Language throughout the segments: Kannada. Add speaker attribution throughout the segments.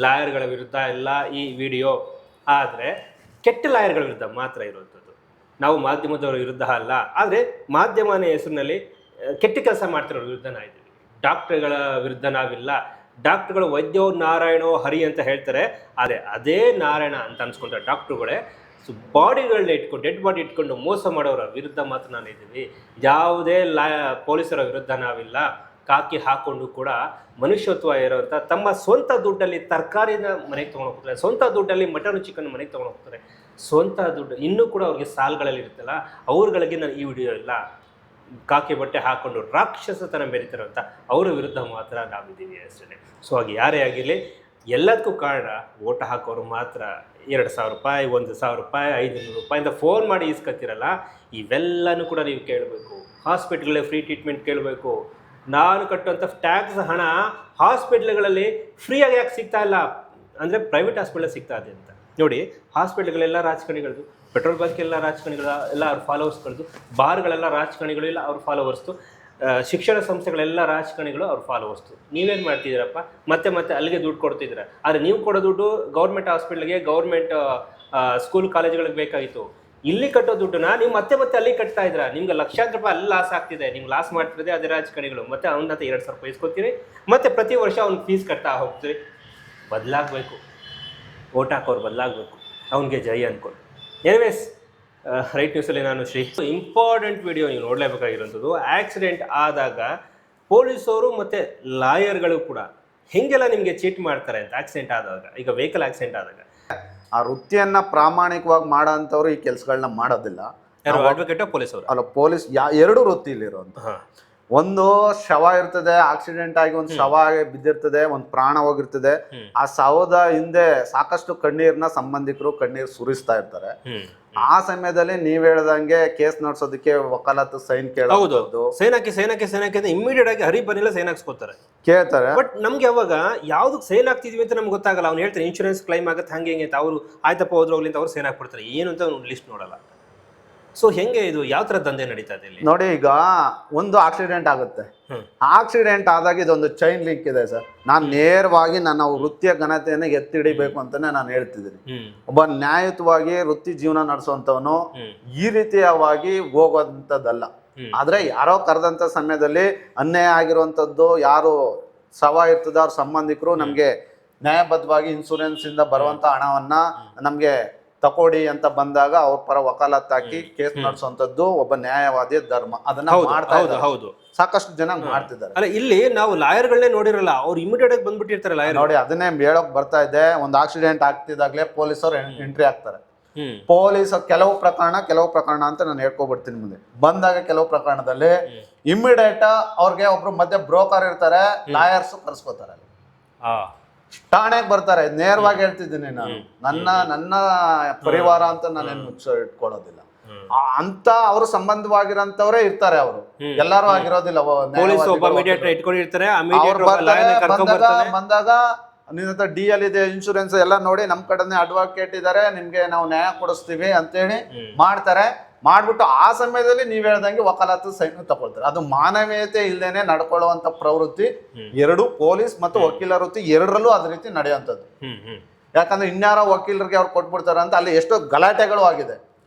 Speaker 1: ಲಾಯರ್ಗಳ ವಿರುದ್ಧ ಎಲ್ಲ ಈ ವಿಡಿಯೋ. ಆದರೆ ಕೆಟ್ಟ ಲಾಯರ್ಗಳ ವಿರುದ್ಧ ಮಾತ್ರ ಇರುವಂಥದ್ದು. ನಾವು ಮಾಧ್ಯಮದವರ ವಿರುದ್ಧ ಅಲ್ಲ, ಆದರೆ ಮಾಧ್ಯಮನ ಹೆಸರಿನಲ್ಲಿ ಕೆಟ್ಟ ಕೆಲಸ ಮಾಡ್ತಿರೋ ವಿರುದ್ಧ ನಾವಿದ್ದೀವಿ. ಡಾಕ್ಟರ್ಗಳ ವಿರುದ್ಧ ನಾವಿಲ್ಲ. ಡಾಕ್ಟರ್ಗಳು ವೈದ್ಯೋ ನಾರಾಯಣೋ ಹರಿ ಅಂತ ಹೇಳ್ತಾರೆ, ಆದರೆ ಅದೇ ನಾರಾಯಣ ಅಂತ ಅನ್ಸ್ಕೊಂತಾರೆ ಡಾಕ್ಟ್ರುಗಳೇ. ಬಾಡಿಗಳನ್ನ ಇಟ್ಕೊಂಡು, ಡೆಡ್ ಬಾಡಿ ಇಟ್ಕೊಂಡು ಮೋಸ ಮಾಡೋರ ವಿರುದ್ಧ ಮಾತ್ರ ನಾನು ಇದ್ದೀವಿ. ಯಾವುದೇ ಪೊಲೀಸರ ವಿರುದ್ಧ ನಾವಿಲ್ಲ. ಕಾಕಿ ಹಾಕೊಂಡು ಕೂಡ ಮನುಷ್ಯತ್ವ ಇರೋಂಥ ತಮ್ಮ ಸ್ವಂತ ದುಡ್ಡಲ್ಲಿ ತರಕಾರಿನ ಮನೆಗೆ ತೊಗೊಂಡು ಹೋಗ್ತಾರೆ, ಸ್ವಂತ ದುಡ್ಡಲ್ಲಿ ಮಟನ್ ಚಿಕನ್ ಮನೆಗೆ ತೊಗೊಂಡು ಹೋಗ್ತಾರೆ, ಸ್ವಂತ ದುಡ್ಡು ಇನ್ನೂ ಕೂಡ ಅವ್ರಿಗೆ ಸಾಲುಗಳಲ್ಲಿ ಇರುತ್ತಲ್ಲ, ಅವ್ರಗಳಿಗೆ ನಾನು ಈ ವಿಡಿಯೋ ಇಲ್ಲ. ಕಾಕಿ ಬಟ್ಟೆ ಹಾಕೊಂಡು ರಾಕ್ಷಸತನ ಮೆರಿತಿರೋಂಥ ಅವರ ವಿರುದ್ಧ ಮಾತ್ರ ನಾವಿದ್ದೀವಿ ಅಷ್ಟೇ. ಸೊ ಹಾಗೆ ಯಾರೇ ಆಗಿರಲಿ, ಎಲ್ಲದಕ್ಕೂ ಕಾರಣ ಓಟ್ ಹಾಕೋರು ಮಾತ್ರ 2,000 ರೂಪಾಯಿ, 1,000 ರೂಪಾಯಿ, 500 ರೂಪಾಯಿಂದ ಫೋನ್ ಮಾಡಿ ಇಸ್ಕೊತಿರಲ್ಲ, ಇವೆಲ್ಲನೂ ಕೂಡ ನೀವು ಕೇಳಬೇಕು. ಹಾಸ್ಪಿಟ್ಲಲ್ಲೇ ಫ್ರೀ ಟ್ರೀಟ್ಮೆಂಟ್ ಕೇಳಬೇಕು. ನಾನು ಕಟ್ಟುವಂಥ ಟ್ಯಾಕ್ಸ್ ಹಣ ಹಾಸ್ಪಿಟ್ಲ್ಗಳಲ್ಲಿ ಫ್ರೀಯಾಗಿ ಯಾಕೆ ಸಿಗ್ತಾ ಇಲ್ಲ ಅಂದರೆ ಪ್ರೈವೇಟ್ ಹಾಸ್ಪಿಟ್ಲಲ್ಲಿ ಸಿಗ್ತಾ ಇದೆ ಅಂತ ನೋಡಿ. ಹಾಸ್ಪಿಟ್ಲ್ಗಳೆಲ್ಲ ರಾಜಕಾರಣಿಗಳದ್ದು, ಪೆಟ್ರೋಲ್ ಬಂಕ್ ಎಲ್ಲ ರಾಜಕಾರಣಿಗಳ ಎಲ್ಲ ಅವ್ರ ಫಾಲೋವರ್ಸ್ಗಳದ್ದು, ಬಾರ್ಗಳೆಲ್ಲ ರಾಜಕಾರಣಿಗಳು ಇಲ್ಲ ಅವ್ರ ಫಾಲೋವರ್ಸ್ತು, ಶಿಕ್ಷಣ ಸಂಸ್ಥೆಗಳೆಲ್ಲ ರಾಜಕಾರಣಿಗಳು ಅವ್ರ ಫಾಲೋವರ್ಸ್ತು. ನೀವೇನು ಮಾಡ್ತಿದ್ದೀರಪ್ಪ? ಮತ್ತೆ ಮತ್ತೆ ಅಲ್ಲಿಗೆ ದುಡ್ಡು ಕೊಡ್ತಿದ್ದೀರ. ಆದರೆ ನೀವು ಕೊಡೋ ದುಡ್ಡು ಗೌರ್ಮೆಂಟ್ ಹಾಸ್ಪಿಟ್ಲಿಗೆ, ಗೌರ್ಮೆಂಟ್ ಸ್ಕೂಲ್ ಕಾಲೇಜುಗಳಿಗೆ ಬೇಕಾಗಿತ್ತು. ಇಲ್ಲಿ ಕಟ್ಟೋ ದುಡ್ಡನ್ನ ನೀವು ಮತ್ತೆ ಮತ್ತೆ ಅಲ್ಲಿ ಕಟ್ತಾ ಇದ್ದೀರಾ. ನಿಮ್ಗೆ ಲಕ್ಷಾಂತರ ರೂಪಾಯಿ ಅಲ್ಲಿ ಲಾಸ್ ಆಗ್ತಿದೆ. ನಿಮ್ಗೆ ಲಾಸ್ ಮಾಡ್ತಿರೋದೇ ಅದೇ ರಾಜಕಾರಣಿಗಳು. ಮತ್ತೆ ಅವನ 2,000 ರೂಪಾಯಿ ಇಸ್ಕೊತೀರಿ, ಮತ್ತೆ ಪ್ರತಿ ವರ್ಷ ಅವ್ನ ಫೀಸ್ ಕಟ್ತಾ ಹೋಗ್ತೀರಿ. ಬದಲಾಗಬೇಕು, ಓಟ್ ಹಾಕೋರು ಬದಲಾಗಬೇಕು. ಅವನಿಗೆ ಜೈ ಅಂದ್ಕೊಂಡು. ಎನಿವೇಸ್, ರೈಟ್ ನ್ಯೂಸಲ್ಲಿ ನಾನು ಶ್ರೀ ಇಂಪಾರ್ಟೆಂಟ್ ವಿಡಿಯೋ ನೀವು ನೋಡಲೇಬೇಕಾಗಿರೋಂಥದ್ದು. ಆಕ್ಸಿಡೆಂಟ್ ಆದಾಗ ಪೊಲೀಸವರು ಮತ್ತು ಲಾಯರ್ಗಳು ಕೂಡ ಹೆಂಗೆಲ್ಲ ನಿಮಗೆ ಚೀಟ್ ಮಾಡ್ತಾರೆ ಅಂತ. ಆಕ್ಸಿಡೆಂಟ್ ಆದಾಗ, ಈಗ ವೆಹಿಕಲ್ ಆಕ್ಸಿಡೆಂಟ್ ಆದಾಗ
Speaker 2: ಆ ವೃತ್ತಿಯನ್ನ ಪ್ರಾಮಾಣಿಕವಾಗಿ ಮಾಡೋ ಅಂಥವ್ರು ಈ ಕೆಲಸಗಳನ್ನ ಮಾಡೋದಿಲ್ಲ.
Speaker 1: ಅಡ್ವೊಕೇಟ್ ಪೊಲೀಸವರು ಅಲ್ಲ,
Speaker 2: ಪೊಲೀಸ್ ಎರಡು ವೃತ್ತಿಲಿರುವಂಥ. ಒಂದು ಶವ ಇರ್ತದೆ, ಆಕ್ಸಿಡೆಂಟ್ ಆಗಿ ಒಂದು ಶವ ಬಿದ್ದಿರ್ತದೆ, ಒಂದು ಪ್ರಾಣ ಹೋಗಿರ್ತದೆ. ಆ ಶವದ ಹಿಂದೆ ಸಾಕಷ್ಟು ಕಣ್ಣೀರ್ನ ಸಂಬಂಧಿಕರು ಕಣ್ಣೀರು ಸುರಿಸ್ತಾ ಇರ್ತಾರೆ. ಆ ಸಮಯದಲ್ಲಿ ನೀವ್ ಹೇಳ್ದಂಗೆ ಕೇಸ್ ನಡೆಸೋದಕ್ಕೆ ವಕಾಲತ್ತು ಸೈನ್ ಕೇಳೋದು,
Speaker 1: ಸೈನ್ ಹಾಕಿ ಇಮಿಡಿಯೇಟ್ ಆಗಿ ಹರಿ ಬನ್ನಿಲ್ಲ ಸೈನ್ ಹಾಕ್ಸ್ಕೊತಾರೆ,
Speaker 2: ಕೇಳ್ತಾರೆ.
Speaker 1: ಬಟ್ ನಮ್ಗೆ ಅವಾಗ ಯಾವ್ದಕ್ಕೆ ಸೈನ್ ಹಾಕ್ತಿದ್ವಿ ಅಂತ ನಮ್ಗೆ ಗೊತ್ತಾಗಲ್ಲ. ಅವ್ನು ಹೇಳ್ತಾರೆ ಇನ್ಶೂರೆನ್ಸ್ ಕ್ಲೈಮ್ ಆಗುತ್ತೆ ಹಂಗೆ ಹಿಂಗೆ ಅಂತ. ಅವರು ಆಯ್ತಪ್ಪ ಹೋದ್ರೋಗ್ಲಿ ಅಂತ ಅವ್ರು ಸೈನ್ ಹಾಕ್ಬಿಡ್ತಾರೆ. ಏನು ಅಂತ ಲಿಸ್ಟ್ ನೋಡಲ್ಲ. ಸೊ ಹೆಂಗೆ ಇದು ಯಾವ ಥರ ದಂಧೆ ನಡೀತಾ ಇದೆ ಇಲ್ಲಿ
Speaker 2: ನೋಡಿ. ಈಗ ಒಂದು ಆಕ್ಸಿಡೆಂಟ್ ಆಗುತ್ತೆ. ಆಕ್ಸಿಡೆಂಟ್ ಆದಾಗ ಇದೊಂದು ಚೈನ್ ಲಿಂಕ್ ಇದೆ ಸರ್. ನಾನು ನೇರವಾಗಿ ನನ್ನ ವೃತ್ತಿಯ ಘನತೆಯನ್ನು ಎತ್ತಿಡಿಬೇಕು ಅಂತಾನೆ ನಾನು ಹೇಳ್ತಿದ್ದೀನಿ. ಒಬ್ಬ ನ್ಯಾಯಯುತವಾಗಿ ವೃತ್ತಿ ಜೀವನ ನಡೆಸುವಂತವನು ಈ ರೀತಿಯವಾಗಿ ಹೋಗುವಂಥದ್ದಲ್ಲ. ಆದ್ರೆ ಯಾರೋ ಕರೆದಂತ ಸಮಯದಲ್ಲಿ ಅನ್ಯಾಯ ಆಗಿರುವಂತದ್ದು, ಯಾರು ಶವ ಇರ್ತದ ಅವ್ರ ಸಂಬಂಧಿಕರು ನಮ್ಗೆ ನ್ಯಾಯಬದ್ಧವಾಗಿ ಇನ್ಶೂರೆನ್ಸ್ ಇಂದ ಬರುವಂತ ಹಣವನ್ನ ನಮ್ಗೆ ತಕೊಡಿ ಅಂತ ಬಂದಾಗ ಅವ್ರ ಪರ ವಕಾಲತ್ ಹಾಕಿ ಕೇಸ್ ನಡೆಸುವಂತದ್ದು ಒಬ್ಬ ನ್ಯಾಯವಾದಿ ಧರ್ಮ. ಅದನ್ನ ಮಾಡ್ತಾ ಇದ್ದಾರೆ, ಸಾಕಷ್ಟು ಜನ ಮಾಡ್ತಿದ್ದಾರೆ.
Speaker 1: ಅಲ್ಲ, ಇಲ್ಲಿ ನಾವು ಲಾಯರ್ಗಳನ್ನೇ ನೋಡಿರಲ್ಲ, ಅವ್ರು ಇಮಿಡಿಯೇಟ್ ಆಗಿ ಬಂದ್ಬಿಟ್ಟಿರ್ತಾರೆ ಲಾಯರ್.
Speaker 2: ನೋಡಿ, ಅದನ್ನೇ ಹೇಳಕ್ ಬರ್ತಾ ಇದೆ. ಒಂದು ಆಕ್ಸಿಡೆಂಟ್ ಆಗ್ತಿದಾಗ್ಲೇ ಪೊಲೀಸರು ಎಂಟ್ರಿ ಆಗ್ತಾರೆ. ಪೊಲೀಸ್ ಕೆಲವು ಪ್ರಕರಣ ಅಂತ ನಾನು ಹೇಳ್ಕೊಬಿಡ್ತೀನಿ ಮುಂದೆ ಬಂದಾಗ. ಕೆಲವು ಪ್ರಕರಣದಲ್ಲಿ ಇಮಿಡಿಯೇಟ್ ಅವ್ರಿಗೆ ಒಬ್ರು ಮಧ್ಯೆ ಬ್ರೋಕರ್ ಇರ್ತಾರೆ, ಲಾಯರ್ಸ್ ಕರ್ಸ್ಕೋತಾರೆ, ಠಾಣೆಗೆ ಬರ್ತಾರೆ. ನೇರವಾಗಿ ಹೇಳ್ತಿದ್ದೀನಿ ನಾನು, ನನ್ನ ಪರಿವಾರ ಅಂತ ನಾನೇನು ಮುಚ್ಚ ಇಟ್ಕೊಳ್ಳೋದಿಲ್ಲ ಅಂತ. ಅವರು ಸಂಬಂಧವಾಗಿರೋಂಥವ್ರೇ ಇರ್ತಾರೆ, ಅವರು ಎಲ್ಲರೂ ಆಗಿರೋದಿಲ್ಲ. ಬಂದಾಗ ನಿನ್ನ ಹತ್ರ DL ಇದೆ, ಇನ್ಶೂರೆನ್ಸ್ ಎಲ್ಲ ನೋಡಿ ನಮ್ ಕಡೆನೇ ಅಡ್ವೊಕೇಟ್ ಇದಾರೆ, ನಿಮ್ಗೆ ನಾವು ನ್ಯಾಯ ಕೊಡಿಸ್ತೀವಿ ಅಂತೇಳಿ ಮಾಡ್ತಾರೆ. ಮಾಡ್ಬಿಟ್ಟು ಆ ಸಮಯದಲ್ಲಿ ನೀವ್ ಹೇಳ್ದಂಗೆ ವಕಾಲತ್ತು ಸೈನ್ ತಗೊಳ್ತಾರೆ. ಅದು ಮಾನವೀಯತೆ ಇಲ್ದೇನೆ ನಡ್ಕೊಳ್ಳುವಂತ ಪ್ರವೃತ್ತಿ ಎರಡು ಪೊಲೀಸ್ ಮತ್ತು ವಕೀಲ ವೃತ್ತಿ ಎರಡರಲ್ಲೂ ಅದ ರೀತಿ ನಡೆಯುವಂಥದ್ದು. ಯಾಕಂದ್ರೆ ಇನ್ಯಾರೋ ವಕೀಲರಿಗೆ ಅವ್ರು ಕೊಟ್ಬಿಡ್ತಾರೆ ಅಂತ ಅಲ್ಲಿ ಎಷ್ಟೋ ಗಲಾಟೆಗಳು ಆಗಿದೆ.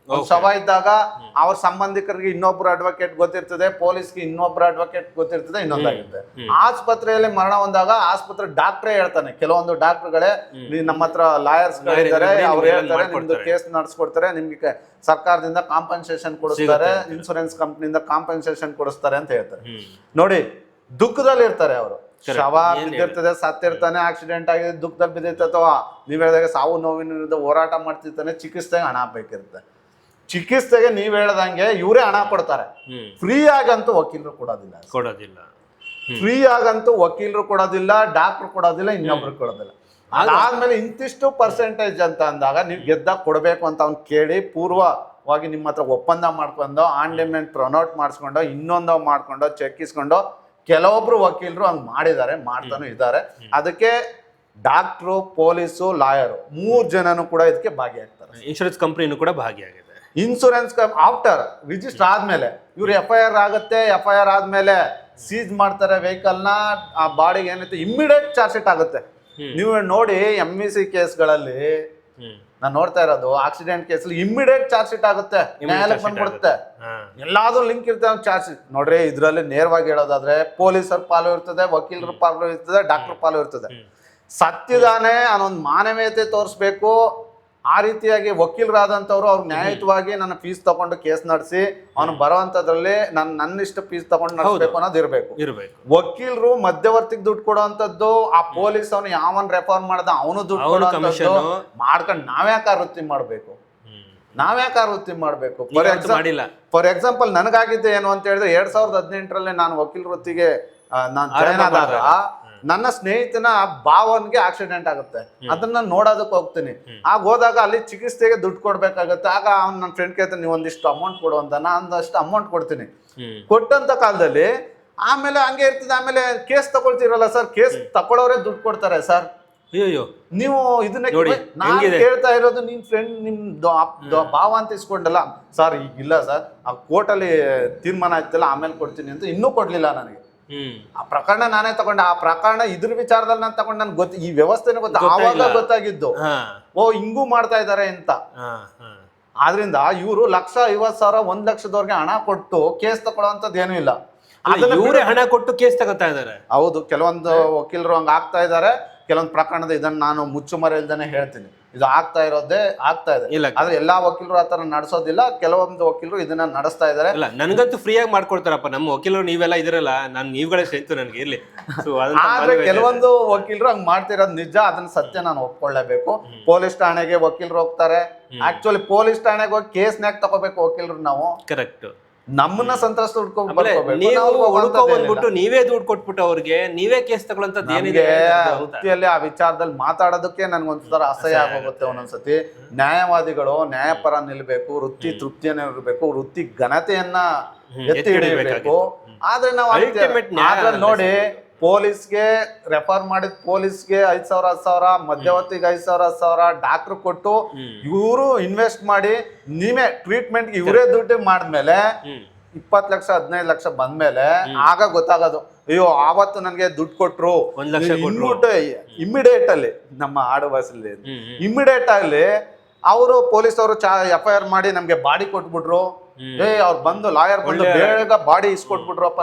Speaker 2: ಶವ ಇದ್ದಾಗ ಅವ್ರ ಸಂಬಂಧಿಕರಿಗೆ ಇನ್ನೊಬ್ರು ಅಡ್ವೊಕೇಟ್ ಗೊತ್ತಿರ್ತದೆ, ಪೊಲೀಸ್ಗೆ ಇನ್ನೊಬ್ರು ಅಡ್ವೊಕೇಟ್ ಗೊತ್ತಿರ್ತದೆ, ಇನ್ನೊಂದಾಗಿರ್ತದೆ. ಆಸ್ಪತ್ರೆಯಲ್ಲಿ ಮರಣ ಹೊಂದಾಗ ಆಸ್ಪತ್ರೆ ಡಾಕ್ಟ್ರೇ ಹೇಳ್ತಾನೆ, ಕೆಲವೊಂದು ಡಾಕ್ಟರ್ಗಳೇ ನಮ್ಮ ಹತ್ರ ಲಾಯರ್ಸ್ ಗಳಿದ್ದಾರೆ, ಅವ್ರು ಹೇಳ್ತಾರೆ ನಿಮ್ದು ಕೇಸ್ ನಡೆಸ್ಕೊಡ್ತಾರೆ, ನಿಮ್ಗೆ ಸರ್ಕಾರದಿಂದ ಕಾಂಪನ್ಸೇಷನ್ ಕೊಡಿಸ್ತಾರೆ, ಇನ್ಶೂರೆನ್ಸ್ ಕಂಪ್ನಿಯಿಂದ ಕಾಂಪನ್ಸೇಷನ್ ಕೊಡಿಸ್ತಾರೆ ಅಂತ ಹೇಳ್ತಾರೆ. ನೋಡಿ, ದುಃಖದಲ್ಲಿ ಇರ್ತಾರೆ ಅವರು. ಶವ ಬಿದ್ದಿರ್ತದೆ, ಸತ್ತಿರ್ತಾನೆ, ಆಕ್ಸಿಡೆಂಟ್ ಆಗಿದೆ, ದುಃಖದಲ್ಲಿ ಬಿದ್ದಿರ್ತದೆ, ಅಥವಾ ನೀವ್ ಹೇಳಿದಾಗ ಸಾವು ನೋವಿನ ವಿರುದ್ಧ ಹೋರಾಟ ಮಾಡ್ತಿರ್ತಾನೆ, ಚಿಕಿತ್ಸೆಗೆ ಹಣ ಬೇಕಿರುತ್ತೆ. ಚಿಕಿತ್ಸೆಗೆ ನೀವ್ ಹೇಳ್ದಂಗೆ ಇವರೇ ಹಣ ಕೊಡ್ತಾರೆ. ಫ್ರೀ ಆಗಂತೂ ವಕೀಲರು ಕೊಡೋದಿಲ್ಲ. ಫ್ರೀ ಆಗಂತೂ ವಕೀಲರು ಕೊಡೋದಿಲ್ಲ, ಡಾಕ್ಟರ್ ಕೊಡೋದಿಲ್ಲ, ಇನ್ನೊಬ್ರು ಕೊಡೋದಿಲ್ಲ. ಅದಾದ್ಮೇಲೆ ಇಂತಿಷ್ಟು ಪರ್ಸೆಂಟೇಜ್ ಅಂತ ಅಂದಾಗ ನೀವು ಗೆದ್ದಾಗ ಕೊಡ್ಬೇಕು ಅಂತ ಅವ್ನು ಕೇಳಿ ಪೂರ್ವವಾಗಿ ನಿಮ್ಮ ಹತ್ರ ಒಪ್ಪಂದ ಮಾಡ್ಕೊಂಡು ಆಂಡಿಮೆಂಟ್ ಪ್ರೊನೋಟ್ ಮಾಡಿಸ್ಕೊಂಡು ಇನ್ನೊಂದು ಮಾಡ್ಕೊಂಡು ಚೆಕ್ ಇಸ್ಕೊಂಡು ಕೆಲವೊಬ್ರು ವಕೀಲರು ಹಂಗ್ ಮಾಡಿದ್ದಾರೆ, ಮಾಡ್ತಾನು ಇದ್ದಾರೆ. ಅದಕ್ಕೆ ಡಾಕ್ಟ್ರು, ಪೊಲೀಸು, ಲಾಯರು 3 ಜನನು ಕೂಡ ಇದಕ್ಕೆ ಭಾಗಿಯಾಗ್ತಾರೆ.
Speaker 1: ಇನ್ಶೂರೆನ್ಸ್ ಕಂಪ್ನಿನೂ ಕೂಡ ಭಾಗಿಯಾಗಿದೆ.
Speaker 2: ಇನ್ಶೂರೆನ್ಸ್ ಆಫ್ಟರ್ ರಿಜಿಸ್ಟರ್ ಆದ್ಮೇಲೆ ಇವ್ರು FIR ಆಗುತ್ತೆ. FIR ಆದ್ಮೇಲೆ ಸೀಜ್ ಮಾಡ್ತಾರೆ ವೆಹಿಕಲ್ ನ. ಆ ಬಾಡಿಗೆ ಏನೈತೆ ಇಮ್ಮಿಡಿಯೇಟ್ ಚಾರ್ಜ್ ಶೀಟ್ ಆಗುತ್ತೆ. ನೀವು ನೋಡಿ MVC ಕೇಸ್ಗಳಲ್ಲಿ ನಾನು ನೋಡ್ತಾ ಇರೋದು, ಆಕ್ಸಿಡೆಂಟ್ ಕೇಸಲ್ಲಿ ಇಮ್ಮಿಡಿಯೇಟ್ ಚಾರ್ಜ್ ಶೀಟ್ ಆಗುತ್ತೆ, ನ್ಯಾಯಾಲಯಕ್ಕೆ ಬಂದ್ಬಿಡುತ್ತೆ. ಎಲ್ಲಾದ್ರೂ ಲಿಂಕ್ ಇರ್ತದೆ ಚಾರ್ಜ್ ಶೀಟ್. ನೋಡ್ರಿ, ಇದ್ರಲ್ಲಿ ನೇರವಾಗಿ ಹೇಳೋದಾದ್ರೆ ಪೊಲೀಸರ ಪಾಲು ಇರ್ತದೆ, ವಕೀಲರ ಪಾಲು ಇರ್ತದೆ, ಡಾಕ್ಟರ್ ಪಾಲು ಇರ್ತದೆ. ಸತ್ಯದಾನೆ ಅನ್ನೊಂದು ಮಾನವೀಯತೆ ತೋರಿಸ್ಬೇಕು. ಆ ರೀತಿಯಾಗಿ ವಕೀಲರಾದಂಥವ್ರು ಅವ್ರು ನ್ಯಾಯಯುತವಾಗಿ ನನ್ನ ಫೀಸ್ ತಗೊಂಡು ಕೇಸ್ ನಡೆಸಿ ಅವನು ಬರೋವಂಥದ್ರಲ್ಲಿ ನನ್ನಿಷ್ಟ ಫೀಸ್ ತಗೊಂಡು ನಡೆಸಬೇಕು ಅನ್ನೋದು ಇರ್ಬೇಕು. ವಕೀಲರು ಮಧ್ಯವರ್ತಿಗೆ ದುಡ್ಡು ಕೊಡುವಂಥದ್ದು, ಆ ಪೊಲೀಸ್ ಅವನು ಯಾವನ್ ರೆಫರ್ ಮಾಡ್ದ ಅವನು ದುಡ್ಡು ಕೊಡುವಂಥದ್ದು ಮಾಡ್ಕೊಂಡು ನಾವ್ಯಾಕೆ ವೃತ್ತಿ ಮಾಡ್ಬೇಕು? ಫಾರ್ ಎಕ್ಸಾಂಪಲ್ ನನಗಾಗಿದ್ದೆ ಏನು ಅಂತ ಹೇಳಿದ್ರೆ 2018ರಲ್ಲಿ ನಾನು ವಕೀಲ ವೃತ್ತಿಗೆ ನಾನು ಜಾಯ್ನ್ ಆದಾಗ ನನ್ನ ಸ್ನೇಹಿತನ ಭಾವನ್ಗೆ ಆಕ್ಸಿಡೆಂಟ್ ಆಗುತ್ತೆ. ಅದನ್ನ ನೋಡೋದಕ್ಕೆ ಹೋಗ್ತೀನಿ. ಆಗ ಹೋದಾಗ ಅಲ್ಲಿ ಚಿಕಿತ್ಸೆಗೆ ದುಡ್ಡು ಕೊಡ್ಬೇಕಾಗತ್ತೆ. ಆಗ ಅವ್ನು ನನ್ನ ಫ್ರೆಂಡ್ ಕೇಳ್ತಾನೆ, ನೀವು ಒಂದಿಷ್ಟು ಅಮೌಂಟ್ ಕೊಡು ಅಂತ. ನಾನು ಒಂದಷ್ಟು ಅಮೌಂಟ್ ಕೊಡ್ತೀನಿ. ಕೊಟ್ಟಂತ ಕಾಲದಲ್ಲಿ ಆಮೇಲೆ ಹಂಗೆ ಇರ್ತದೆ. ಆಮೇಲೆ ಕೇಸ್ ತಗೊಳ್ತಿರಲ್ಲ ಸರ್, ಕೇಸ್ ತಗೊಳ್ಳೋರೆ ದುಡ್ಡು ಕೊಡ್ತಾರೆ ಸರ್.
Speaker 1: ಅಯ್ಯೋ,
Speaker 2: ನೀವು ಇದನ್ನ ನಾನು ಕೇಳ್ತಾ ಇರೋದು, ನಿಮ್ ಫ್ರೆಂಡ್ ನಿಮ್ ಭಾವ ಅಂತ ಇಸ್ಕೊಂಡಲ್ಲ ಸರ್. ಈಗಿಲ್ಲ ಸರ್, ಆ ಕೋರ್ಟಲ್ಲಿ ತೀರ್ಮಾನ ಆಯ್ತಲ್ಲ ಆಮೇಲೆ ಕೊಡ್ತೀನಿ ಅಂತ ಇನ್ನೂ ಕೊಡ್ಲಿಲ್ಲ ನನಗೆ. ಆ ಪ್ರಕರಣ ನಾನೇ ತಗೊಂಡೆ. ಆ ಪ್ರಕರಣ ಇದ್ರ ವಿಚಾರದಲ್ಲಿ ನಾನು ತಗೊಂಡು ನನ್ಗೆ ಗೊತ್ತ, ಈ ವ್ಯವಸ್ಥೆನೇ ಆವಾಗ ಗೊತ್ತಾಗಿದ್ದು, ಓ ಹಿಂಗೂ ಮಾಡ್ತಾ ಇದಾರೆ ಅಂತ. ಆದ್ರಿಂದ ಇವರು 1,50,000 1,00,000ದವ್ರಿಗೆ ಹಣ ಕೊಟ್ಟು ಕೇಸ್ ತಗೊಳ್ಳೋಂಥದ್ದು ಏನೂ ಇಲ್ಲ.
Speaker 1: ಇವರೇ ಹಣ ಕೊಟ್ಟು ಕೇಸ್ ತಗೋತಾ ಇದಾರೆ.
Speaker 2: ಹೌದು, ಕೆಲವೊಂದು ವಕೀಲರು ಹಂಗ ಆಗ್ತಾ ಇದಾರೆ. ಕೆಲವೊಂದು ಪ್ರಕರಣದ ಇದನ್ನ ನಾನು ಮುಚ್ಚುಮರೆ ಇಲ್ದೇನೆ ಹೇಳ್ತೀನಿ, ಇದು ಆಗ್ತಾ ಇದೆ. ಆದ್ರೆ ಎಲ್ಲಾ ವಕೀಲರು ಆತರ ನಡೆಸೋದಿಲ್ಲ. ಕೆಲವೊಂದು ವಕೀಲರು ಇದನ್ನ ನಡೆಸ್ತಾ ಇದಾರೆ.
Speaker 1: ನನ್ಗಂತೂ ಫ್ರೀ ಆಗಿ ಮಾಡ್ಕೊಡ್ತಾರಪ್ಪ ನಮ್ಮ ವಕೀಲರು. ನೀವೆಲ್ಲ ಇದ್ರಲ್ಲ, ನಾನು ನೀವುಗಳೇ ಸ್ಟ್ರೆಂತ್ ನನಗೆ ಇರ್ಲಿ.
Speaker 2: ಆದ್ರೆ ಕೆಲವೊಂದು ವಕೀಲರು ಹಂಗ್ ಮಾಡ್ತಿರೋದು ನಿಜ, ಅದನ್ನ ಸತ್ಯ ನಾನು ಒಪ್ಕೊಳ್ಳೇಬೇಕು. ಪೊಲೀಸ್ ಠಾಣೆಗೆ ವಕೀಲರು ಹೋಗ್ತಾರೆ. ಆಕ್ಚುಲಿ ಪೊಲೀಸ್ ಠಾಣೆಗೆ ಹೋಗಿ ಕೇಸ್ನ್ಯಾಗ ತಗೋಬೇಕು ವಕೀಲರು ನಾವು.
Speaker 1: ಕರೆಕ್ಟ್.
Speaker 2: ನಮ್ಮನ್ನ ಸಂತ್ರಸ್ತ
Speaker 1: ನೀವೇ ದುಡ್ಡು ಕೊಟ್ಬಿಟ್ಟು ಅವ್ರಿಗೆ ನೀವೇ ಕೇಸ್ ತಗೊಳ್ಳೋಂಥದ್ದು ಏನಿದೆ
Speaker 2: ವೃತ್ತಿಯಲ್ಲಿ ಆ ವಿಚಾರದಲ್ಲಿ ಮಾತಾಡೋದಕ್ಕೆ ನನ್ಗೊಂದ್ಸಲ ಅಸಹ್ಯ ಆಗೋಗುತ್ತೆ ಒಂದೊಂದ್ಸತಿ. ನ್ಯಾಯವಾದಿಗಳು ನ್ಯಾಯಪರ ನಿಲ್ಬೇಕು, ವೃತ್ತಿ ತೃಪ್ತಿಯನ್ನ ಇರಬೇಕು, ವೃತ್ತಿ ಘನತೆಯನ್ನ ಎತ್ತಿ ಹಿಡಿಯಬೇಕು. ಆದ್ರೆ ನಾವು ನೋಡಿ, ಪೊಲೀಸ್ಗೆ ರೆಫರ್ ಮಾಡಿದ ಪೊಲೀಸ್ಗೆ 5,000 10,000, ಮಧ್ಯವರ್ತಿಗೆ 5,000 10,000, ಡಾಕ್ಟರ್ ಕೊಟ್ಟು ಇವರು ಇನ್ವೆಸ್ಟ್ ಮಾಡಿ ನೀವೇ ಟ್ರೀಟ್ಮೆಂಟ್ಗೆ ಇವರೇ ದುಡ್ಡು ಮಾಡಿದ್ಮೇಲೆ 20 ಲಕ್ಷ 15 ಲಕ್ಷ ಬಂದ್ಮೇಲೆ ಆಗ ಗೊತ್ತಾಗೋದು, ಅಯ್ಯೋ ಆವತ್ತು ನನ್ಗೆ ದುಡ್ಡು ಕೊಟ್ರು. ಇಮ್ಮಿಡಿಯೇಟ್ ಅಲ್ಲಿ ನಮ್ಮ ಆಡು ಭಾಷೆಯಲ್ಲಿ ಇಮ್ಮಿಡಿಯೇಟ್ ಅಲ್ಲಿ ಅವರು ಪೊಲೀಸ್ ಅವರು FIR ಮಾಡಿ ನಮ್ಗೆ ಬಾಡಿ ಕೊಟ್ಬಿಟ್ರು. ಅವ್ರು ಬಂದು ಲಾಯರ್ ಬಂದು ಬೇಗ ಬಾಡಿ ಇಸ್ಕೊಟ್ಬಿಟ್ರಪ್ಪ.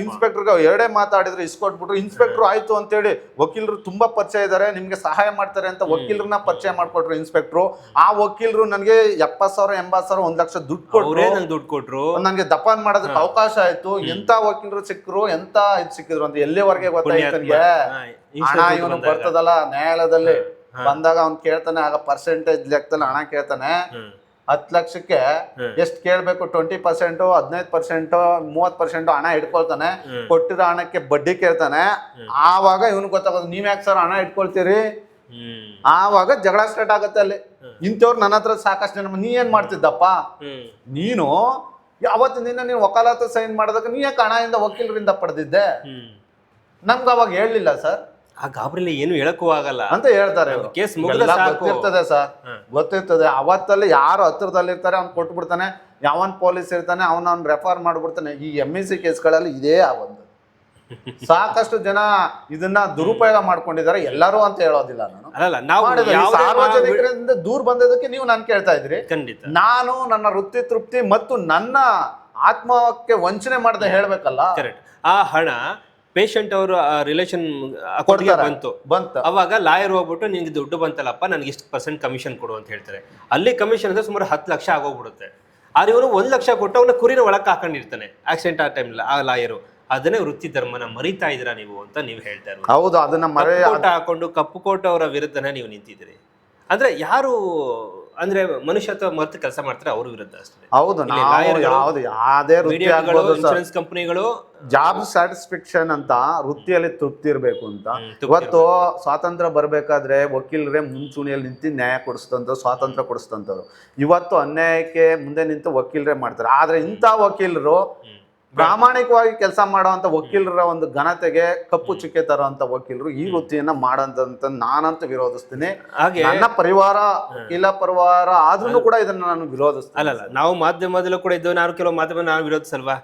Speaker 2: ಇನ್ಸ್ಪೆಕ್ಟರ್ಗೆ ಎರಡೇ ಮಾತಾಡಿದ್ರು, ಇಸ್ಕೊಟ್ಬಿಟ್ರು. ಇನ್ಸ್ಪೆಕ್ಟರ್ ಆಯ್ತು ಅಂತೇಳಿ ವಕೀಲರು ತುಂಬಾ ಪರಿಚಯ ಇದಾರೆ, ನಿಮ್ಗೆ ಸಹಾಯ ಮಾಡ್ತಾರೆ ಅಂತ ವಕೀಲರನ್ನ ಪರಿಚಯ ಮಾಡ್ಕೊಟ್ರು ಇನ್ಸ್ಪೆಕ್ಟ್ರು. ಆ ವಕೀಲರು ನನ್ಗೆ 70,000 80,000 1 ಲಕ್ಷ ದುಡ್ಡು ಕೊಟ್ರು. ನನ್ಗೆ ದಪಾನ್ ಮಾಡೋದಕ್ಕೆ ಅವಕಾಶ ಆಯ್ತು. ಎಂತ ವಕೀಲರು ಸಿಕ್ಕರು, ಎಂತ ಇದು ಸಿಕ್ಕಿದ್ರು ಅಂತ ಎಲ್ಲಿವರೆಗೆ ಗೊತ್ತಾಯ್ತು ನನ್ಗೆ. ಹಣ ಇವನು ಬರ್ತದಲ್ಲ ನ್ಯಾಯಾಲಯದಲ್ಲಿ ಬಂದಾಗ ಅವ್ನು ಕೇಳ್ತಾನೆ, ಆಗ ಪರ್ಸೆಂಟೇಜ್ ಲೆಕ್ಕದಲ್ಲಿ ಹಣ ಕೇಳ್ತಾನೆ. 10 ಲಕ್ಷಕ್ಕೆ ಎಷ್ಟು ಕೇಳ್ಬೇಕು? 20%, 15%, 30% ಹಣ ಇಟ್ಕೊಳ್ತಾನೆ. ಕೊಟ್ಟಿರೋ ಹಣಕ್ಕೆ ಬಡ್ಡಿ ಕೇಳ್ತಾನೆ. ಆವಾಗ ಇವನು ಗೊತ್ತಾಗೋದು, ನೀವ್ ಯಾಕೆ ಸರ್ ಹಣ ಇಟ್ಕೊಳ್ತೀರಿ? ಆವಾಗ ಜಗಳ ಸ್ಟಾರ್ಟ್ ಆಗತ್ತೆ ಅಲ್ಲಿ. ಇಂಥವ್ರು ನನ್ನ ಹತ್ರ ಸಾಕಷ್ಟು ಜನ, ನೀ ಏನ್ ಮಾಡ್ತಿದ್ದಪ್ಪ, ನೀನು ಅವತ್ತಿನ ದಿನ ನೀನು ವಕಾಲತ್ತು ಸೈನ್ ಮಾಡೋದಕ್ಕೆ ನೀ ಯಾಕೆ ಹಣದಿಂದ ವಕೀಲರಿಂದ ಪಡೆದಿದ್ದೆ? ನಮ್ಗೆ ಅವಾಗ ಹೇಳಲಿಲ್ಲ ಸರ್.
Speaker 1: ಆ ಗಾಬರಿಲಿ ಏನು ಹೇಳಕ್ಕೂ ಆಗಲ್ಲ
Speaker 2: ಅಂತ ಹೇಳ್ತಾರೆ.
Speaker 1: ಕೇಸ್
Speaker 2: ಗೊತ್ತಿರ್ತದೆ ಸರ್, ಗೊತ್ತಿರ್ತದೆ. ಅವತ್ತಲ್ಲಿ ಯಾರು ಹತ್ರದಲ್ಲಿ ಇರ್ತಾರೆ ಅವ್ನು ಕೊಟ್ಬಿಡ್ತಾನೆ. ಯಾವನ್ ಪೊಲೀಸ್ ಇರ್ತಾನೆ ಅವ್ನ ರೆಫರ್ ಮಾಡ್ಬಿಡ್ತಾನೆ. ಈ MVC ಕೇಸ್ಗಳಲ್ಲಿ ಇದೇ ಒಂದು ಸಾಕಷ್ಟು ಜನ ಇದನ್ನ ದುರುಪಯೋಗ ಮಾಡ್ಕೊಂಡಿದ್ದಾರೆ. ಎಲ್ಲರೂ ಅಂತ ಹೇಳೋದಿಲ್ಲ ನಾನು. ಸಾರ್ವಜನಿಕರಿಂದ ದೂರ ಬಂದದಕ್ಕೆ ನೀವು ನಾನು ಕೇಳ್ತಾ ಇದ್ರಿ. ನಾನು ನನ್ನ ವೃತ್ತಿ ತೃಪ್ತಿ ಮತ್ತು ನನ್ನ ಆತ್ಮಕ್ಕೆ ವಂಚನೆ ಮಾಡದೆ ಹೇಳ್ಬೇಕಲ್ಲ.
Speaker 1: ಆ ಹಣ ಪೇಷಂಟ್ ಅವರು ರಿಲೇಷನ್ ಬಂತು. ಅವಾಗ ಲಾಯರ್ ಹೋಗ್ಬಿಟ್ಟು ನಿನ್ಗೆ ದುಡ್ಡು ಬಂತಲ್ಲಪ್ಪ, ನನಗೆ ಇಷ್ಟು % ಕಮಿಷನ್ ಕೊಡು ಅಂತ ಹೇಳ್ತಾರೆ. ಅಲ್ಲಿ ಕಮಿಷನ್ ಅಂದ್ರೆ ಸುಮಾರು 10 ಲಕ್ಷ ಆಗೋಗ್ಬಿಡುತ್ತೆ. ಆದ್ರೆ ಇವನು 1 ಲಕ್ಷ ಕೊಟ್ಟು ಅವನ ಕುರಿನ ಒಳಕ್ಕೆ ಹಾಕೊಂಡಿರ್ತಾನೆ ಆಕ್ಸಿಡೆಂಟ್ ಆ ಟೈಮ್. ಆ ಲಾಯರು ಅದನ್ನೇ ವೃತ್ತಿ ಧರ್ಮನ ಮರಿತಾ ಇದ್ದೀರಾ ನೀವು ಅಂತ ನೀವು ಹೇಳ್ತಾ ಇರೋದು.
Speaker 2: ಹೌದು, ಅದನ್ನ
Speaker 1: ಹಾಕೊಂಡು ಕಪ್ಪು ಕೋಟ ಅವರ ವಿರುದ್ಧನೇ ನೀವು ನಿಂತಿದ್ದೀರಿ. ಅಂದ್ರೆ ಯಾರು ಅಂದ್ರೆ ಮನುಷ್ಯತ್ವ ಮರೆತು ಕೆಲಸ ಮಾಡ್ತಾರೆ ಅವ್ರ ವಿರುದ್ಧ ಅಷ್ಟೇ.
Speaker 2: ಹೌದು,
Speaker 1: ಇನ್ಶೂರೆನ್ಸ್ ಕಂಪನಿಗಳು
Speaker 2: ಜಾಬ್ ಸ್ಯಾಟಿಸ್ಫ್ಯಾಕ್ಷನ್ ಅಂತ ವೃತ್ತಿಯಲ್ಲಿ ತೃಪ್ತಿ ಇರ್ಬೇಕು ಅಂತ. ಇವತ್ತು ಸ್ವಾತಂತ್ರ್ಯ ಬರ್ಬೇಕಾದ್ರೆ ವಕೀಲರೇ ಮುಂಚೂಣಿಯಲ್ಲಿ ನಿಂತು ನ್ಯಾಯ ಕೊಡಿಸ್ತಂತ, ಸ್ವಾತಂತ್ರ್ಯ ಕೊಡಿಸ್ತಂತವ್ರು. ಇವತ್ತು ಅನ್ಯಾಯಕ್ಕೆ ಮುಂದೆ ನಿಂತು ವಕೀಲರೇ ಮಾಡ್ತಾರೆ. ಆದ್ರೆ ಇಂಥ ವಕೀಲರು ಪ್ರಾಮಾಣಿಕವಾಗಿ ಕೆಲಸ ಮಾಡುವಂತ ವಕೀಲರ ಒಂದು ಘನತೆಗೆ ಕಪ್ಪು ಚುಕ್ಕೆ ತರುವಂತ ವಕೀಲರು ಈ ವೃತ್ತಿಯನ್ನ ಮಾಡಂತ ನಾನಂತೂ ವಿರೋಧಿಸ್ತೀನಿ. ನನ್ನ ಪರಿವಾರ ವಕೀಲ ಪರಿವಾರ ಆದ್ರೂ ಕೂಡ ಇದನ್ನ ನಾನು ವಿರೋಧಿಸ್ತೀನಿ.
Speaker 1: ಅಲ್ಲ, ನಾವು ಮಾಧ್ಯಮದಲ್ಲೂ ಕೂಡ ಇದ್ದೇವೆ. ನಾನು ಕೆಲವು ಮಾಧ್ಯಮ ನಾವು ವಿರೋಧಿಸಲ್ವಾ?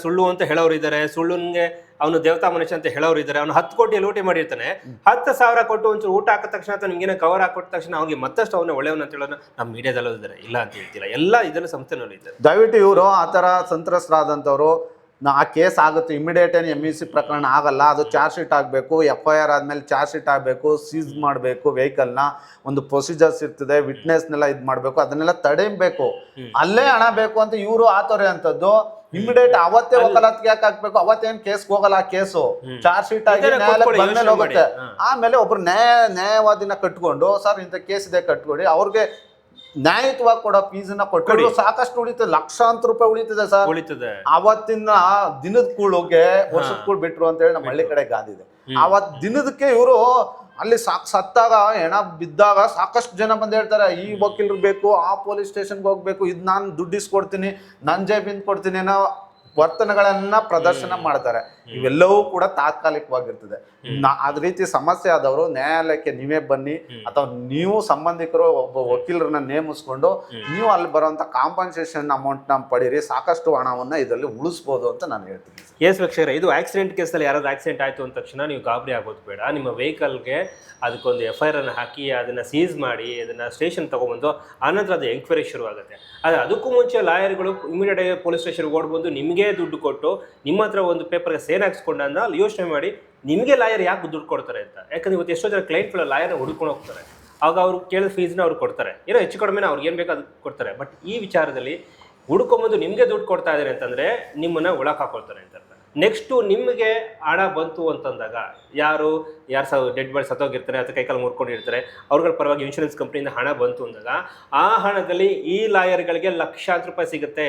Speaker 1: ಸುಳ್ಳು ಅಂತ ಹೇಳೋರು ಇದ್ದಾರೆ. ಸುಳ್ಳುನ್ಗೆ ಅವನು ದೇವತಾ ಮನುಷ್ಯ ಅಂತ ಹೇಳೋರು ಇದ್ದಾರೆ, ಅವನು 10 ಕೋಟಿ ಲೂಟಿ ಮಾಡಿರ್ತಾನೆ, 10,000 ಕೊಟ್ಟು ಒಂಚೂರು ಊಟ ಹಾಕಿದ ತಕ್ಷಣ ಅಥವಾ ನಿಮ್ಗೇನೋ ಕವರ್ ಹಾಕೊಟ್ಟ ತಕ್ಷಣ ಅವ್ನಿಗೆ ಮತ್ತಷ್ಟು ಅವನ ಒಳ್ಳೆಯವನು ಅಂತ ಹೇಳೋಣ ನಮ್ಮ ಮೀಡಿಯಾದಲ್ಲೂ ಇದ್ದಾರೆ, ಇಲ್ಲ ಅಂತ ಹೇಳ್ತಿಲ್ಲ, ಎಲ್ಲ ಇದನ್ನು ಸಂಸ್ಥೆನಲ್ಲೂ ಇದ್ದಾರೆ.
Speaker 2: ದಯವಿಟ್ಟು ಇವರು ಆ ಥರ ಸಂತ್ರಸ್ತರಾದಂಥವ್ರು ಆ ಕೇಸ್ ಆಗುತ್ತೆ, ಇಮಿಡಿಯೇಟ್ ಏನು MEC ಪ್ರಕರಣ ಆಗಲ್ಲ, ಅದು ಚಾರ್ಜ್ ಶೀಟ್ ಆಗಬೇಕು, FIR ಆದಮೇಲೆ ಚಾರ್ಜ್ ಶೀಟ್ ಆಗಬೇಕು, ಸೀಸ್ ಮಾಡಬೇಕು ವೆಹಿಕಲ್ನ, ಒಂದು ಪ್ರೊಸೀಜರ್ಸ್ ಇರ್ತದೆ, ವಿಟ್ನೆಸ್ನೆಲ್ಲ ಇದು ಮಾಡಬೇಕು, ಅದನ್ನೆಲ್ಲ ತಡೆಯಬೇಕು, ಅಲ್ಲೇ ಹಣ ಬೇಕು ಅಂತ ಇವರು ಆತೋರೆ ಅಂತದ್ದು. ಇಮಿಡಿಯೇಟ್ ಅವತ್ತೇ ವಕಾಲತ್ಗೆ ಯಾಕೆ ಹಾಕ್ಬೇಕು, ಅವತ್ತೇನು ಕೇಸ್ಗೆ ಹೋಗಲ್ಲ, ಆ ಕೇಸು ಚಾರ್ಜ್ ಶೀಟ್ ಆಗಿ ನ್ಯಾಯಾಲಯಕ್ಕೆ ಬಂದ್ಮೇಲೆ ಹೋಗುತ್ತೆ. ಆಮೇಲೆ ಒಬ್ರು ನ್ಯಾಯವಾದಿನ ಕಟ್ಕೊಂಡು ಸರ್ ಇಂಥ ಕೇಸ್ ಇದೆ ಕಟ್ಕೊಡಿ, ಅವ್ರಿಗೆ ನ್ಯಾಯಯುತವಾಗಿ ಕೊಡೋ ಫೀಸನ್ನ ಕೊಟ್ಟು ಸಾಕಷ್ಟು ಉಳಿತದೆ, ಲಕ್ಷಾಂತರ ರೂಪಾಯಿ ಉಳಿತದೆ ಸರ್. ಅವತ್ತಿನ ದಿನದ ಕೂಳುಗೆ ವರ್ಷದ ಕೂಳು ಬಿಟ್ರು ಅಂತ ಹೇಳಿ ನಮ್ಮ ಹಳ್ಳಿ ಕಡೆ ಗಾದಿದೆ. ಅವತ್ ದಿನದಕ್ಕೆ ಇವರು ಅಲ್ಲಿ ಸತ್ತಾಗ ಹೆಣ ಬಿದ್ದಾಗ ಸಾಕಷ್ಟು ಜನ ಬಂದು ಹೇಳ್ತಾರೆ ಈ ವಕೀಲರು ಬೇಕು, ಆ ಪೊಲೀಸ್ ಸ್ಟೇಷನ್ಗೆ ಹೋಗ್ಬೇಕು, ಇದು ನಾನು ದುಡ್ಡಿಸ್ಕೊಡ್ತೀನಿ, ನನ್ನ ಜೇಬಿಂದ ಕೊಡ್ತೀನಿ ಅನ್ನೋ ವರ್ತನೆಗಳನ್ನ ಪ್ರದರ್ಶನ ಮಾಡ್ತಾರೆ. ಇವೆಲ್ಲವೂ ಕೂಡ ತಾತ್ಕಾಲಿಕವಾಗಿರ್ತದೆ. ಅದ ರೀತಿ ಸಮಸ್ಯೆ ಆದವರು ನ್ಯಾಯಾಲಯಕ್ಕೆ ನೀವೇ ಬನ್ನಿ, ಅಥವಾ ನೀವು ಸಂಬಂಧಿಕರು ಒಬ್ಬ ವಕೀಲರನ್ನ ನೇಮಿಸ್ಕೊಂಡು ನೀವು ಅಲ್ಲಿ ಬರುವಂತ ಕಾಂಪನ್ಸೇಷನ್ ಅಮೌಂಟ್ ನ ಪಡೀರಿ, ಸಾಕಷ್ಟು ಹಣವನ್ನ ಇದರಲ್ಲಿ ಉಳಿಸ್ಬೋದು ಅಂತ ನಾನು ಹೇಳ್ತೀನಿ.
Speaker 1: ಎಸ್ ವೀಕ್ಷಕರೇ, ಇದು ಆಕ್ಸಿಡೆಂಟ್ ಕೇಸಲ್ಲಿ ಯಾರಾದ್ರು ಆಕ್ಸಿಡೆಂಟ್ ಆಯಿತು ಅಂದ ತಕ್ಷಣ ನೀವು ಗಾಬರಿ ಆಗೋದು ಬೇಡ. ನಿಮ್ಮ ವೆಹಿಕಲ್ಗೆ ಅದಕ್ಕೊಂದು FIR ಅನ್ನು ಹಾಕಿ ಅದನ್ನು ಸೀಸ್ ಮಾಡಿ ಅದನ್ನು ಸ್ಟೇಷನ್ ತೊಗೊಂಬಂದು ಆನಂತರ ಅದು ಎಂಕ್ವೈರಿ ಶುರು ಆಗುತ್ತೆ. ಆದರೆ ಅದಕ್ಕೂ ಮುಂಚೆ ಲಾಯರ್ಗಳು ಇಮಿಡಿಯೇಟಾಗಿ ಪೊಲೀಸ್ ಸ್ಟೇಷನ್ಗೆ ಓಡ್ಬಂದು ನಿಮಗೆ ದುಡ್ಡು ಕೊಟ್ಟು ನಿಮ್ಮ ಹತ್ರ ಒಂದು ಪೇಪರ್ಗೆ ಸೇನ್ ಹಾಕ್ಸ್ಕೊಂಡಂದ ಅಲ್ಲಿ ಯೋಚನೆ ಮಾಡಿ ನಿಮಗೆ ಲಾಯರ್ ಯಾಕೆ ದುಡ್ಡು ಕೊಡ್ತಾರೆ ಅಂತ. ಯಾಕಂದ್ರೆ ಇವತ್ತು ಎಷ್ಟೋ ಜನ ಕ್ಲೈಂಟ್ಗಳು ಲಾಯರ್ನ ಹುಡ್ಕೊಂಡು ಹೋಗ್ತಾರೆ, ಆಗ ಅವ್ರು ಕೇಳಿದ ಫೀಸ್ನ ಅವ್ರು ಕೊಡ್ತಾರೆ, ಏನೋ ಹೆಚ್ಚು ಕಡಿಮೆ ಅವ್ರಿಗೆ ಏನು ಬೇಕೋ ಅದು ಕೊಡ್ತಾರೆ. ಬಟ್ ಈ ವಿಚಾರದಲ್ಲಿ ಹುಡ್ಕೊಂಬಂದು ನಿಮಗೆ ದುಡ್ಡು ಕೊಡ್ತಾ ಇದ್ದಾರೆ ಅಂತಂದರೆ ನಿಮ್ಮನ್ನು ಒಳಗೆ ಹಾಕೊಳ್ತಾರೆ ಅಂತ. ನೆಕ್ಸ್ಟು ನಿಮಗೆ ಹಣ ಬಂತು ಅಂತಂದಾಗ ಯಾರು ಡೆಡ್ ಬಾಡಿ ಸತ್ತೋಗಿರ್ತಾರೆ ಅಥವಾ ಕೈಕಾಲು ಮುರ್ಕೊಂಡಿರ್ತಾರೆ, ಅವ್ರಗಳ ಪರವಾಗಿ ಇನ್ಶೂರೆನ್ಸ್ ಕಂಪ್ನಿಯಿಂದ ಹಣ ಬಂತು ಅಂದಾಗ ಆ ಹಣದಲ್ಲಿ ಈ ಲಾಯರ್ಗಳಿಗೆ ಲಕ್ಷಾಂತರ ರೂಪಾಯಿ ಸಿಗುತ್ತೆ.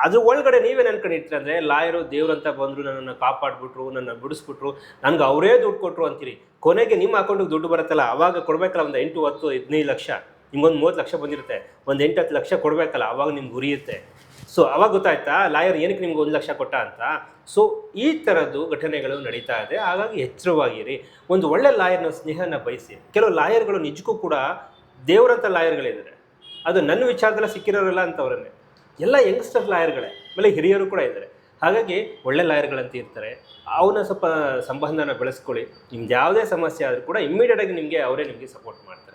Speaker 1: ಅದ್ರ ಒಳಗಡೆ ನೀವೇನು ಅನ್ಕೊಂಡಿರ್ತೀರ ಅಂದರೆ ಲಾಯರು ದೇವ್ರಂತ ಬಂದರು, ನನ್ನನ್ನು ಕಾಪಾಡ್ಬಿಟ್ರು, ನನ್ನ ಬಿಡಿಸ್ಬಿಟ್ರು, ನನಗೆ ಅವರೇ ದುಡ್ಡು ಕೊಟ್ಟರು ಅಂತೀರಿ. ಕೊನೆಗೆ ನಿಮ್ಮ ಅಕೌಂಟಿಗೆ ದುಡ್ಡು ಬರುತ್ತಲ್ಲ, ಅವಾಗ ಕೊಡಬೇಕಲ್ಲ, ಒಂದು 8, 10, 15 ಲಕ್ಷ, ನಿಮ್ಗೊಂದು 30 ಲಕ್ಷ ಬಂದಿರುತ್ತೆ, ಒಂದು 8, 10 ಲಕ್ಷ ಕೊಡಬೇಕಲ್ಲ, ಅವಾಗ ನಿಮ್ಗೆ ಉರಿಯುತ್ತೆ. ಸೊ ಅವಾಗ ಗೊತ್ತಾಯ್ತಾ ಲಾಯರ್ ಏನಕ್ಕೆ ನಿಮ್ಗೆ 1 ಲಕ್ಷ ಕೊಟ್ಟ ಅಂತ. ಸೊ ಈ ಥರದ್ದು ಘಟನೆಗಳು ನಡೀತಾ ಇದೆ. ಹಾಗಾಗಿ ಎಚ್ಚರವಾಗಿರಿ, ಒಂದು ಒಳ್ಳೆ ಲಾಯರ್ನ ಸ್ನೇಹನ ಬಯಸಿ. ಕೆಲವು ಲಾಯರ್ಗಳು ನಿಜಕ್ಕೂ ಕೂಡ ದೇವರಂಥ ಲಾಯರ್ಗಳಿದ್ದಾರೆ, ಅದು ನನ್ನ ವಿಚಾರದಲ್ಲ ಸಿಕ್ಕಿರೋರಲ್ಲ ಅಂತವ್ರನ್ನೇ, ಎಲ್ಲ ಯಂಗ್ಸ್ಟರ್ ಲಾಯರ್ಗಳೇ, ಆಮೇಲೆ ಹಿರಿಯರು ಕೂಡ ಇದ್ದಾರೆ. ಹಾಗಾಗಿ ಒಳ್ಳೆ ಲಾಯರ್ಗಳಂತ ಇರ್ತಾರೆ, ಅವನ್ನ ಸ್ವಲ್ಪ ಸಂಬಂಧನ ಬೆಳೆಸ್ಕೊಳ್ಳಿ. ನಿಮ್ದು ಯಾವುದೇ ಸಮಸ್ಯೆ ಆದರೂ ಕೂಡ ಇಮ್ಮಿಡಿಯೇಟಾಗಿ ಅವರೇ ನಿಮಗೆ ಸಪೋರ್ಟ್ ಮಾಡ್ತಾರೆ.